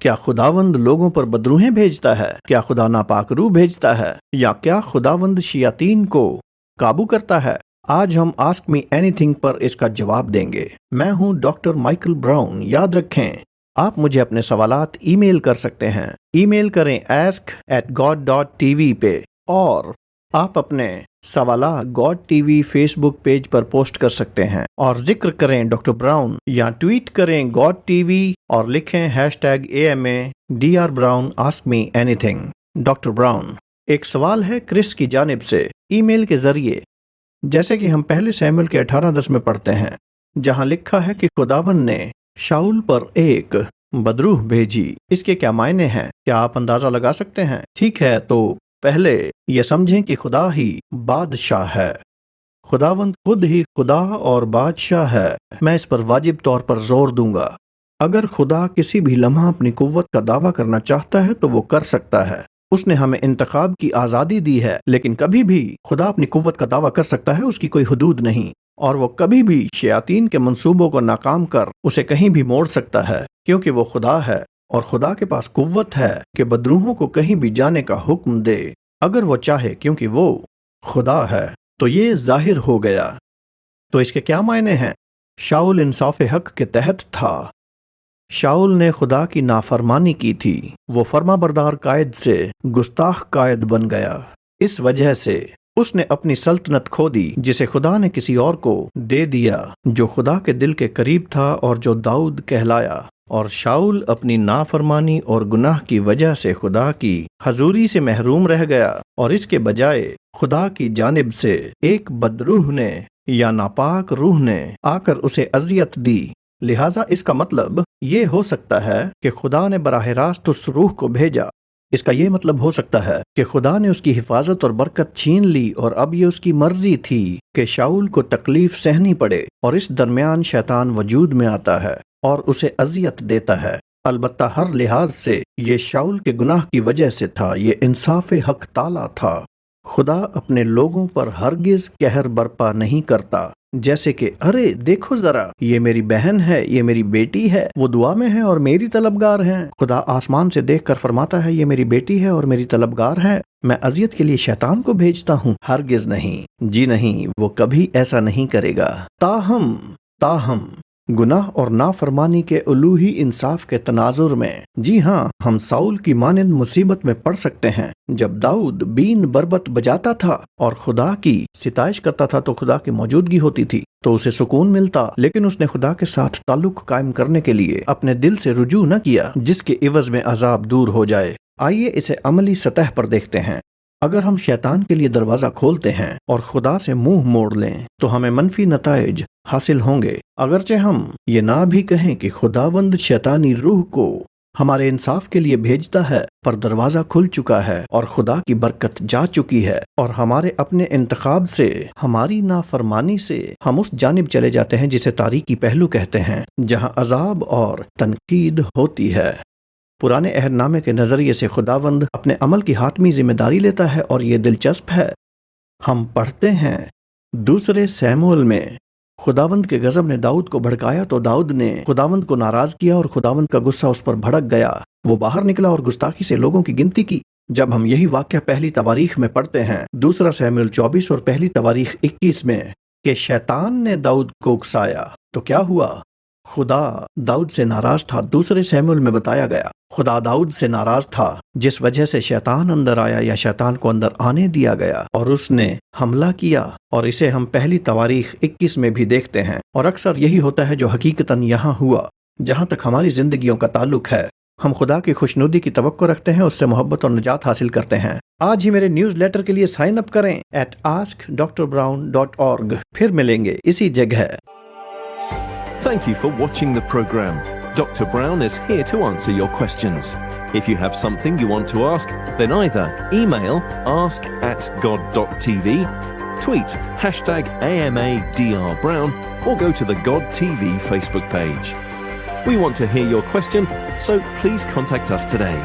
کیا خداوند لوگوں پر بدروہیں بھیجتا ہے؟ کیا خدا ناپاک روح بھیجتا ہے؟ یا کیا خداوند شیاطین کو قابو کرتا ہے؟ آج ہم آسک می اینی تھنگ پر اس کا جواب دیں گے۔ میں ہوں ڈاکٹر مائیکل براؤن۔ یاد رکھیں آپ مجھے اپنے سوالات ای میل کر سکتے ہیں۔ ای میل کریں ask@god.tv پہ، اور آپ اپنے سوالات گاڈ ٹی وی فیس بک پیج پر پوسٹ کر سکتے ہیں، اور ذکر کریں ڈاکٹر براؤن، یا ٹویٹ کریں گاڈ ٹی وی اور لکھیں #AMA Brown Ask Me Anything۔ Doctor brown, ایک سوال ہے کرس کی جانب سے ای میل کے ذریعے، جیسے کہ ہم پہلے سیموئیل کے 18:10 میں پڑھتے ہیں، جہاں لکھا ہے کہ خداوند نے شاؤل پر ایک بدروح بھیجی۔ اس کے کیا معنی ہیں؟ کیا آپ اندازہ لگا سکتے ہیں؟ ٹھیک ہے، تو پہلے یہ سمجھیں کہ خدا ہی بادشاہ ہے۔ خداوند خود ہی خدا اور بادشاہ ہے۔ میں اس پر واجب طور پر زور دوں گا۔ اگر خدا کسی بھی لمحہ اپنی قوت کا دعویٰ کرنا چاہتا ہے تو وہ کر سکتا ہے۔ اس نے ہمیں انتخاب کی آزادی دی ہے، لیکن کبھی بھی خدا اپنی قوت کا دعویٰ کر سکتا ہے، اس کی کوئی حدود نہیں، اور وہ کبھی بھی شیاطین کے منصوبوں کو ناکام کر اسے کہیں بھی موڑ سکتا ہے، کیونکہ وہ خدا ہے، اور خدا کے پاس قوت ہے کہ بدروحوں کو کہیں بھی جانے کا حکم دے اگر وہ چاہے، کیونکہ وہ خدا ہے۔ تو یہ ظاہر ہو گیا۔ تو اس کے کیا معنی ہیں؟ شاؤل انصاف حق کے تحت تھا۔ شاؤل نے خدا کی نافرمانی کی تھی۔ وہ فرما بردار قائد سے گستاخ قائد بن گیا۔ اس وجہ سے اس نے اپنی سلطنت کھو دی، جسے خدا نے کسی اور کو دے دیا جو خدا کے دل کے قریب تھا اور جو داؤد کہلایا۔ اور شاؤل اپنی نافرمانی اور گناہ کی وجہ سے خدا کی حضوری سے محروم رہ گیا، اور اس کے بجائے خدا کی جانب سے ایک بدروح نے یا ناپاک روح نے آ کر اسے اذیت دی۔ لہٰذا اس کا مطلب یہ ہو سکتا ہے کہ خدا نے براہ راست اس روح کو بھیجا۔ اس کا یہ مطلب ہو سکتا ہے کہ خدا نے اس کی حفاظت اور برکت چھین لی، اور اب یہ اس کی مرضی تھی کہ شاؤل کو تکلیف سہنی پڑے، اور اس درمیان شیطان وجود میں آتا ہے اور اسے اذیت دیتا ہے۔ البتہ ہر لحاظ سے یہ شاؤل کے گناہ کی وجہ سے تھا، یہ انصاف حق تعالی تھا۔ خدا اپنے لوگوں پر ہرگز قہر برپا نہیں کرتا، جیسے کہ ارے دیکھو ذرا، یہ میری بہن ہے، یہ میری بیٹی ہے، وہ دعا میں ہے اور میری طلبگار ہیں۔ خدا آسمان سے دیکھ کر فرماتا ہے یہ میری بیٹی ہے اور میری طلبگار ہے، میں اذیت کے لیے شیطان کو بھیجتا ہوں؟ ہرگز نہیں، جی نہیں، وہ کبھی ایسا نہیں کرے گا۔ تاہم گناہ اور نافرمانی کے الوہی انصاف کے تناظر میں، جی ہاں، ہم ساؤل کی مانند مصیبت میں پڑ سکتے ہیں۔ جب داؤد بین بربت بجاتا تھا اور خدا کی ستائش کرتا تھا تو خدا کی موجودگی ہوتی تھی، تو اسے سکون ملتا، لیکن اس نے خدا کے ساتھ تعلق قائم کرنے کے لیے اپنے دل سے رجوع نہ کیا، جس کے عوض میں عذاب دور ہو جائے۔ آئیے اسے عملی سطح پر دیکھتے ہیں۔ اگر ہم شیطان کے لیے دروازہ کھولتے ہیں اور خدا سے منہ موڑ لیں تو ہمیں منفی نتائج حاصل ہوں گے۔ اگرچہ ہم یہ نہ بھی کہیں کہ خداوند شیطانی روح کو ہمارے انصاف کے لیے بھیجتا ہے، پر دروازہ کھل چکا ہے اور خدا کی برکت جا چکی ہے، اور ہمارے اپنے انتخاب سے، ہماری نافرمانی سے ہم اس جانب چلے جاتے ہیں جسے تاریکی پہلو کہتے ہیں، جہاں عذاب اور تنقید ہوتی ہے۔ پرانے عہد نامے کے نظریے سے خداوند اپنے عمل کی حاتمی ذمہ داری لیتا ہے، اور یہ دلچسپ ہے۔ ہم پڑھتے ہیں 2 سیموئیل میں خداوند کے غضب نے داؤد کو بھڑکایا تو داؤد نے خداوند کو ناراض کیا اور خداوند کا غصہ اس پر بھڑک گیا۔ وہ باہر نکلا اور گستاخی سے لوگوں کی گنتی کی۔ جب ہم یہی واقعہ پہلی تواریخ میں پڑھتے ہیں، 2 سیموئیل 24 اور پہلی تواریخ 21 میں، کہ شیطان نے داؤد کو اکسایا، تو کیا ہوا؟ خدا داؤد سے ناراض تھا۔ 2 سیموئیل میں بتایا گیا خدا داؤد سے ناراض تھا، جس وجہ سے شیطان اندر آیا یا شیطان کو اندر آنے دیا گیا اور اس نے حملہ کیا، اور اسے ہم پہلی تواریخ 21 میں بھی دیکھتے ہیں، اور اکثر یہی ہوتا ہے جو حقیقتاً یہاں ہوا۔ جہاں تک ہماری زندگیوں کا تعلق ہے، ہم خدا کی خوشنودی کی توقع رکھتے ہیں، اس سے محبت اور نجات حاصل کرتے ہیں۔ آج ہی میرے نیوز لیٹر کے لیے سائن اپ کریں @askdrbrown.org۔ پھر ملیں گے اسی جگہ۔ Thank you for watching the program. Dr. Brown is here to answer your questions. If you have something you want to ask, then either email ask@god.tv, tweet #AMADRBrown, or go to the God TV Facebook page. We want to hear your question, so please contact us today.